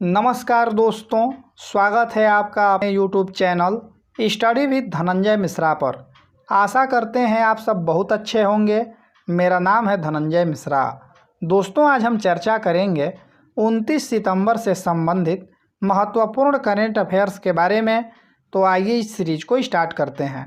नमस्कार दोस्तों, स्वागत है आपका अपने YouTube channel study with Dhananjay Mishra पर। आशा करते हैं आप सब बहुत अच्छे होंगे। मेरा नाम है धनंजय मिश्रा। दोस्तों, आज हम चर्चा करेंगे 29 सितंबर से संबंधित महत्वपूर्ण करेंट अफेयर्स के बारे में। तो आइए इस सीरीज को स्टार्ट करते हैं।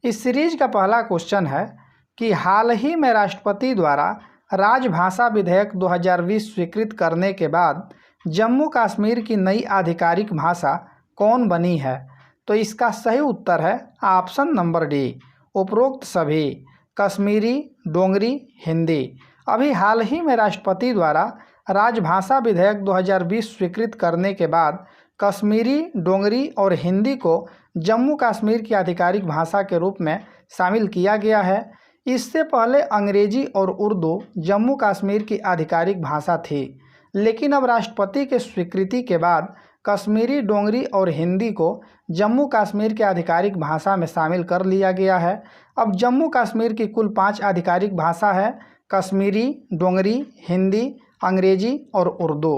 इस सीरीज का पहला क्वेश्चन है कि हाल ही में राष्ट्रपति द्वारा राजभाषा विधेयक 2020 स्वीकृत करने के बाद जम्मू कश्मीर की नई आधिकारिक भाषा कौन बनी है? तो इसका सही उत्तर है ऑप्शन नंबर डी, उपरोक्त सभी। कश्मीरी, डोगरी, हिंदी। अभी हाल ही में राष्ट्रपति द्वारा राजभाषा विधेयक 2020 स्वीकृत करने के बाद कश्मीरी, डोगरी और हिंदी को जम्मू कश्मीर की आधिकारिक भाषा के रूप में शामिल किया गया है। इससे पहले अंग्रेजी और उर्दू जम्मू कश्मीर की आधिकारिक भाषा थी, लेकिन अब राष्ट्रपति के स्वीकृति के बाद कश्मीरी, डोगरी और हिंदी को जम्मू कश्मीर के आधिकारिक भाषा में शामिल कर लिया गया है। अब जम्मू कश्मीर की कुल 5 आधिकारिक भाषा है: कश्मीरी, डोगरी, हिंदी, अंग्रेजी और उर्दू।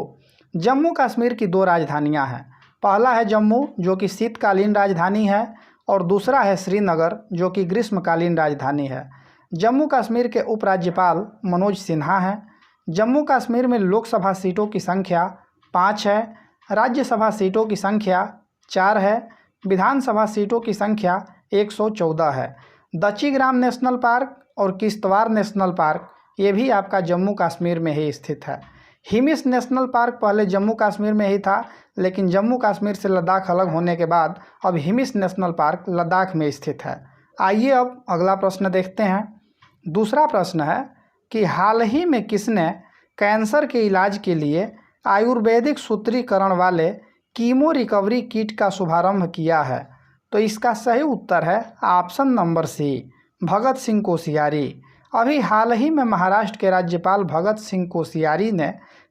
जम्मू कश्मीर की 2 राजधानियां हैं। पहला है जम्मू, जो कि शीतकालीन राजधानी है, और दूसरा है श्रीनगर, जो कि ग्रीष्मकालीन राजधानी है। जम्मू कश्मीर के उपराज्यपाल मनोज सिन्हा हैं। जम्मू कश्मीर में लोकसभा सीटों की संख्या 5 है, राज्यसभा सीटों की संख्या 4 है, विधानसभा सीटों की संख्या 114 है। दच्चीग्राम नेशनल पार्क और किश्तवाड़ नेशनल पार्क ये भी आपका जम्मू कश्मीर में ही स्थित है। हिमिस नेशनल पार्क पहले जम्मू कश्मीर में ही था, लेकिन जम्मू कश्मीर से लद्दाख अलग होने के बाद अब हिमिस नेशनल पार्क लद्दाख में स्थित है। आइए अब अगला प्रश्न देखते हैं। दूसरा प्रश्न है कि हाल ही में किसने कैंसर के इलाज के लिए आयुर्वेदिक सूत्रीकरण वाले कीमो रिकवरी किट का शुभारंभ किया है? तो इसका सही उत्तर है ऑप्शन नंबर सी, भगत सिंह कोश्यारी। अभी हाल ही में महाराष्ट्र के राज्यपाल भगत सिंह कोश्यारी ने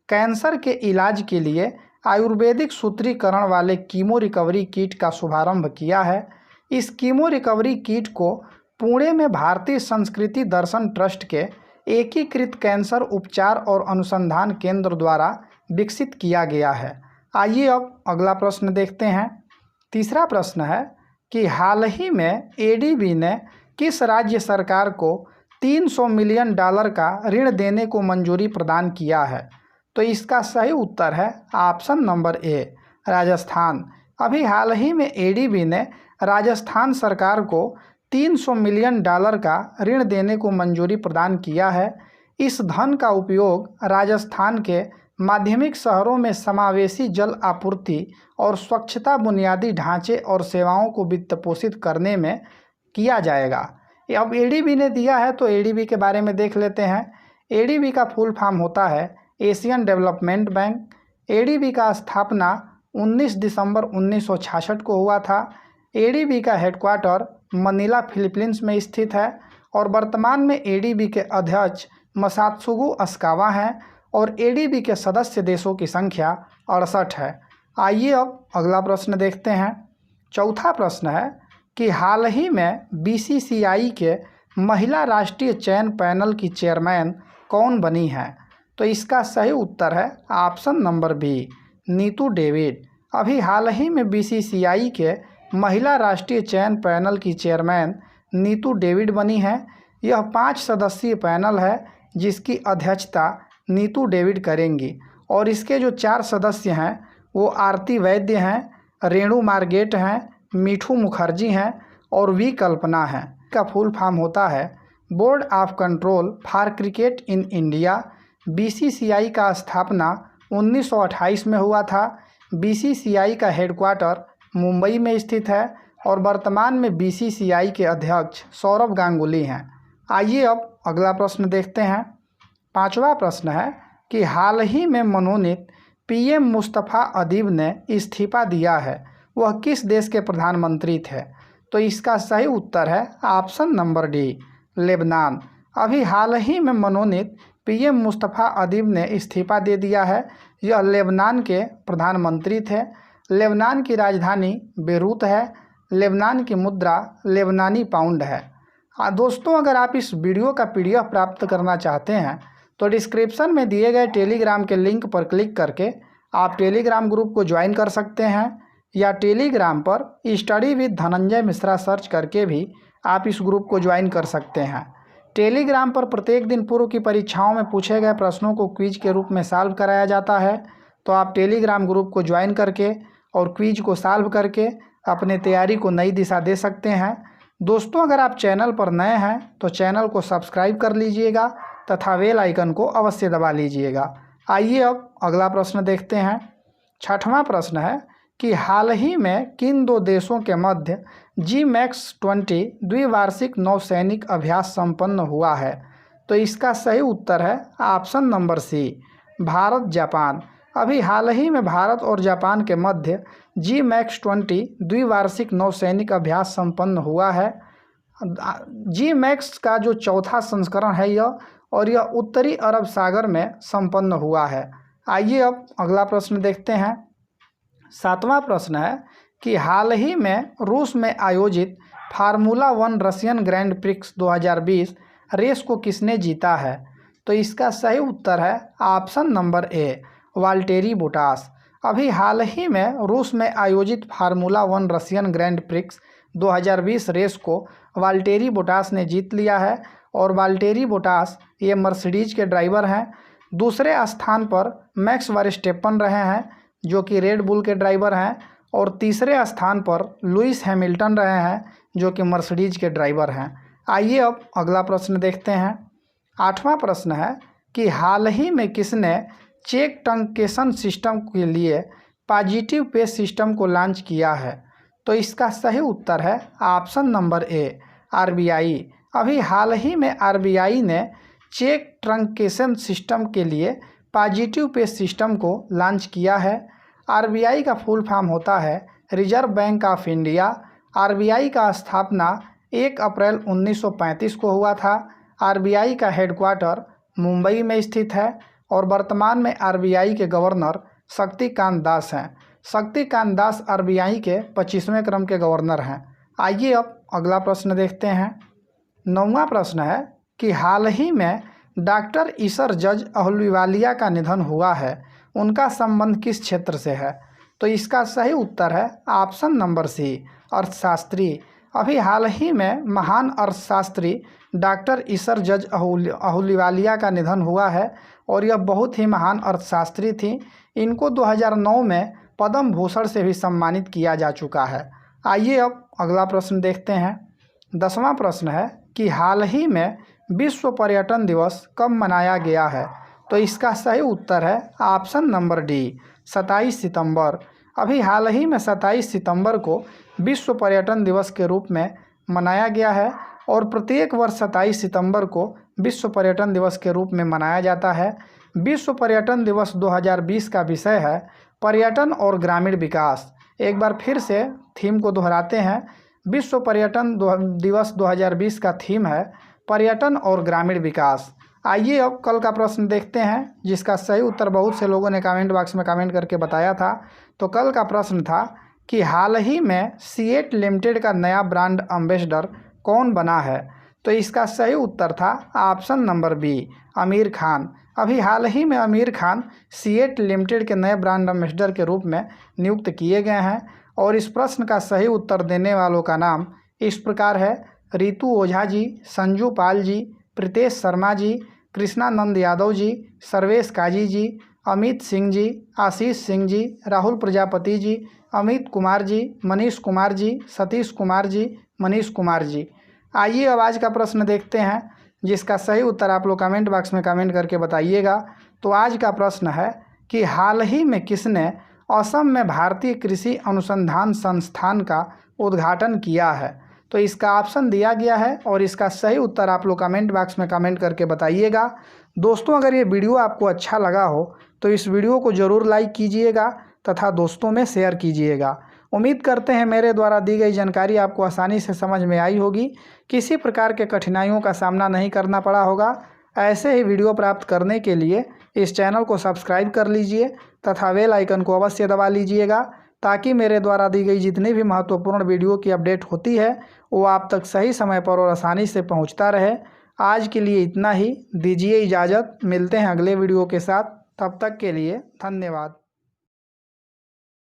कैंसर के इलाज के लिए आयुर्वेदिक सूत्रीकरण वाले कीमो रिकवरी किट का शुभारंभ किया है। इस कीमो रिकवरी किट को पुणे में भारतीय संस्कृति दर्शन ट्रस्ट के एकीकृत कैंसर उपचार और अनुसंधान केंद्र द्वारा विकसित किया गया है। आइए अब अगला प्रश्न देखते हैं। तीसरा प्रश्न है कि हाल ही में एडीबी ने किस राज्य सरकार को $300 मिलियन का ऋण देने को मंजूरी प्रदान किया है? तो इसका सही उत्तर है ऑप्शन नंबर ए, राजस्थान। अभी हाल ही में एडीबी ने राजस्थान सरकार को $300 मिलियन का ऋण देने को मंजूरी प्रदान किया है। इस धन का उपयोग राजस्थान के माध्यमिक शहरों में समावेशी जल आपूर्ति और स्वच्छता, बुनियादी ढांचे और सेवाओं को वित्तपोषित करने में किया जाएगा। अब एडीबी ने दिया है, तो एडीबी के बारे में देख लेते हैं। एडीबी का फुल फॉर्म होता है एशियन डेवलपमेंट बैंक। एडीबी का स्थापना 19 दिसंबर 1966 को हुआ था। एडीबी का हेडक्वार्टर मनीला, फिलीपींस में स्थित है, और वर्तमान में एडीबी के अध्यक्ष मसात्सुगु अस्कावा हैं, और एडीबी के सदस्य देशों की संख्या 68 है। आइए अब अगला प्रश्न देखते हैं। चौथा प्रश्न है कि हाल ही में बीसीसीआई के महिला राष्ट्रीय चयन पैनल की चेयरमैन कौन बनी है? तो इसका सही उत्तर है option number b, Neetu David. अभी हाल ही में बीसीसीआई के महिला राष्ट्रीय चयन पैनल की चेयरमैन नीतू डेविड बनी है। यह 5 सदस्यीय पैनल है जिसकी अध्यक्षता नीतू डेविड करेंगी, और इसके जो 4 सदस्य हैं वो आरती वैद्य हैं, रेणु मार्गेट हैं, मीठू मुखर्जी हैं और वी कल्पना हैं। का फुल फॉर्म होता है board of control for cricket in India. BCCI का स्थापना 1928 में हुआ था। बीसीसीआई का हेडक्वार्टर मुंबई में स्थित है, और वर्तमान में बीसीसीआई के अध्यक्ष सौरभ गांगुली हैं। आइए अब अगला प्रश्न देखते हैं। पांचवा प्रश्न है कि हाल ही में मनोनीत पीएम मुस्तफ़ा अदीब ने इस्तीफा दिया है, वह किस देश के प्रधानमंत्री थे? तो इसका सही उत्तर है ऑप्शन नंबर डी, लेबनान। अभी हाल ही में मनोनीत पीएम मुस्तफ़ा अदीब ने इस्तीफा दे दिया है। यह लेबनान के प्रधानमंत्री थे। लेबनान की राजधानी बेरूत है। लेबनान की मुद्रा लेबनानी पाउंड है। दोस्तों, अगर आप इस वीडियो का पीडीएफ प्राप्त करना चाहते हैं तो डिस्क्रिप्शन में दिए गए टेलीग्राम के लिंक पर क्लिक करके आप टेलीग्राम ग्रुप को ज्वाइन कर सकते हैं या टेलीग्राम पर study with Dhananjay Mishra search करके भी आप इस ग्रुप को ज्वाइन कर सकते हैं। टेलीग्राम पर प्रत्येक दिन पूर्व की परीक्षाओं में पूछे गए प्रश्नों को क्विज के रूप में सॉल्व कराया जाता है। तो आप टेलीग्राम ग्रुप को ज्वाइन करके और क्विज को सॉल्व करके अपने तैयारी को नई दिशा दे सकते हैं। दोस्तों, अगर आप चैनल पर नए हैं तो चैनल को सब्सक्राइब कर लीजिएगा तथा बेल आइकन को अवश्य दबा लीजिएगा। आइए अब अगला प्रश्न देखते हैं। 6वां प्रश्न है कि हाल ही में किन दो देशों के मध्य G-MAX-20 द्विवार्षिक नौसैनिक अभ्यास संपन्न हुआ है? तो इसका सही उत्तर है option number c, Bharat Japan. अभी हाल ही में भारत और जापान के मध्य G-MAX-20 द्विवार्षिक नौसैनिक अभ्यास संपन्न हुआ है। G-MAX का जो चौथा संस्करण है यह, और यह उत्तरी अरब सागर में संपन्न हुआ है। आइए अब अगला प्रश्न देखते हैं। 7वां प्रश्न है कि हाल ही में रूस में आयोजित formula 1 Russian Grand Prix 2020 race को किसने जीता है? तो इसका सही उत्तर है option number a, Valtteri Bottas. अभी हाल ही में रूस में आयोजित formula 1 Russian Grand Prix 2020 race को वाल्टेरी बोटास ने जीत लिया है, और वाल्टेरी बोटास ये मर्सिडीज के ड्राइवर हैं। दूसरे स्थान पर मैक्स वर्स्टेपन रहे हैं जो कि रेड बुल के ड्राइवर हैं, और तीसरे स्थान पर लुइस हैमिल्टन रहे हैं जो कि मर्सिडीज के ड्राइवर हैं। आइए अब अगला प्रश्न देखते हैं। 8वां प्रश्न है कि हाल ही में किसने चेक ट्रंकेशन सिस्टम के लिए पॉजिटिव पे सिस्टम को लॉन्च किया है? तो इसका सही उत्तर है ऑप्शन नंबर ए, RBI। अभी हाल ही में RBI ने चेक ट्रंकेशन सिस्टम के लिए पॉजिटिव पे सिस्टम को लॉन्च किया है। RBI का फुल फॉर्म होता है reserve bank of India. RBI का स्थापना 1 अप्रैल 1935 को हुआ था। RBI का हेडक्वार्टर मुंबई में स्थित है, और वर्तमान में RBI के गवर्नर शक्तिकांत दास हैं। शक्तिकांत दास RBI के 25वें क्रम के गवर्नर हैं। आइए अब अगला प्रश्न देखते हैं। 9वां प्रश्न है कि हाल ही में डॉक्टर ईसर जज अहलूवालिया का निधन हुआ है, उनका संबंध किस क्षेत्र से है? तो इसका सही उत्तर है ऑप्शन नंबर सी, अर्थशास्त्री। अभी हाल ही में महान अर्थशास्त्री डॉक्टर ईसर जज अहलूवालिया का निधन हुआ है, और यह बहुत ही महान अर्थशास्त्री थी। इनको 2009 में पद्म भूषण से भी सम्मानित किया जा चुका है। आइए अब अगला प्रश्न देखते हैं। 10वां प्रश्न है कि हाल ही में विश्व पर्यटन दिवस कब मनाया गया है? तो इसका सही उत्तर है ऑप्शन नंबर डी, 27 सितंबर। अभी हाल ही में 27 सितंबर को विश्व पर्यटन दिवस के रूप में मनाया गया है, और प्रत्येक वर्ष 27 सितंबर को विश्व पर्यटन दिवस के रूप में मनाया जाता है। विश्व पर्यटन दिवस 2020 का विषय है पर्यटन और ग्रामीण विकास। एक बार फिर से थीम को दोहराते हैं। विश्व पर्यटन दिवस 2020 का थीम है पर्यटन और ग्रामीण विकास। आइए अब कल का प्रश्न देखते हैं, जिसका सही उत्तर बहुत से लोगों ने कमेंट बॉक्स में कमेंट करके बताया था। तो कल का प्रश्न था कि हाल ही में सीएट लिमिटेड का नया ब्रांड एम्बेसडर कौन बना है? तो इसका सही उत्तर था option number b, Aamir Khan. अभी हाल ही में आमिर खान सीएट लिमिटेड के नए ब्रांड एम्बेसडर के रूप में नियुक्त किए गए हैं, और इस प्रश्न का सही उत्तर देने वालों का नाम इस प्रकार है: रितु ओझा जी, संजू पाल जी, प्रीतेश शर्मा जी, कृष्णानंद यादव जी, सर्वेश काजी जी, अमित सिंह जी, आशीष सिंह जी, राहुल प्रजापति जी, अमित कुमार जी, मनीष कुमार जी, सतीश कुमार जी, मनीष कुमार जी। आइए अब आज का प्रश्न देखते हैं, जिसका सही उत्तर आप लोग कमेंट बॉक्स में कमेंट करके बताइएगा। तो आज का प्रश्न है कि हाल ही में किसने असम में भारतीय कृषि अनुसंधान संस्थान का उद्घाटन किया है? तो इसका ऑप्शन दिया गया है, और इसका सही उत्तर आप लोग कमेंट बॉक्स में कमेंट करके बताइएगा। दोस्तों, अगर ये वीडियो आपको अच्छा लगा हो तो इस वीडियो को ज़रूर लाइक कीजिएगा तथा दोस्तों में शेयर कीजिएगा। उम्मीद करते हैं मेरे द्वारा दी गई जानकारी आपको आसानी से समझ में आई होगी, किसी प्रकार के कठिनाइयों का सामना नहीं करना पड़ा होगा। ऐसे ही वीडियो प्राप्त करने के लिए इस चैनल को सब्सक्राइब कर लीजिए तथा बेल आइकन को अवश्य दबा लीजिएगा, ताकि मेरे द्वारा दी गई जितनी भी महत्वपूर्ण वीडियो की अपडेट होती है वो आप तक सही समय पर और आसानी से पहुंचता रहे। आज के लिए इतना ही, दीजिए इजाज़त। मिलते हैं अगले वीडियो के साथ, तब तक के लिए धन्यवाद।